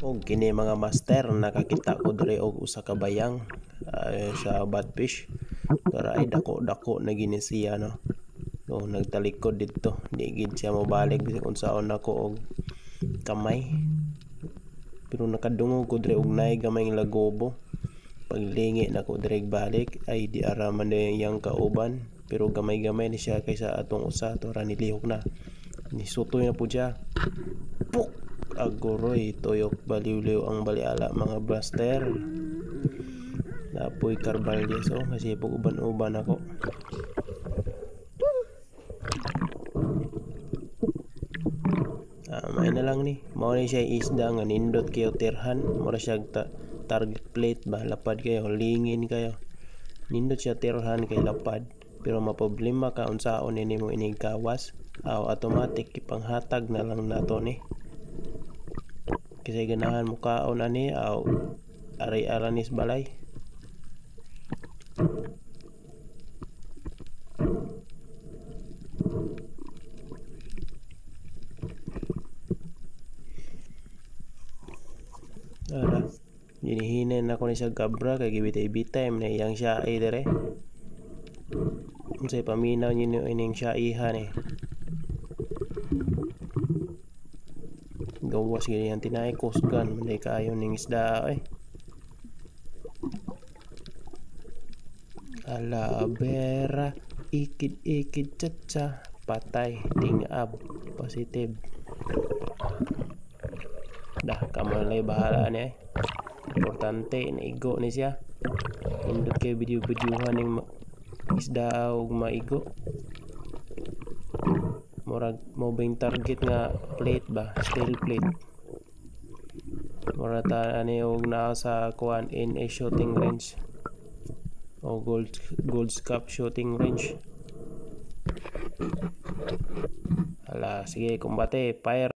Og kini mga master, nakakita ko diri og usa ka bayang sa batfish. Pero ay dako na gini siya, no. So nagtalikod dito, di gid siya mobalik bisag unsaon ako og kamay. Pero nakadungog ko diri og nay gamay lagobo. Paglingi na ko diri balik ay di ara man yang kauban, pero gamay-gamay ni siya kaysa atong usa to ra nilihok na. Nisutoy na po siya. Puk! Aguroy, tuyok baliw-liw ang baliala mga blaster. Napoy karbalyas kasi pag uban-uban ako. May na lang ni. Mao ni siya isda nga nindot kayo tirhan. Mura siya target plate ba. Lapad kayo, lingin kayo. Nindot siya tirhan kay lapad. Pero maproblema ka unsaon ini mo ining kawas. Aw automatic ipanghatag na lang nato ni. Kasi ganahan mo kaon ani aw ari-aranis balay. Ara, hinihinin ako ni sa gabra kay gibitay-bitay man iyang siya ay dire. Unsay paminaw niyo ining siya ihan eh. Gawas gini ang tinay kusgan manday kayo ning isda eh. Ala bera ikid chacha patay tingab positive. Dah kamalay bahala ni importante naigo ni siya. Indot kay video-videohan ning isda og maigo. Murag mobile target nga plate ba, steel plate. Mura ta ani og naa sa kuan in a shooting range o gold scup shooting range. Ala sige kumbate fire.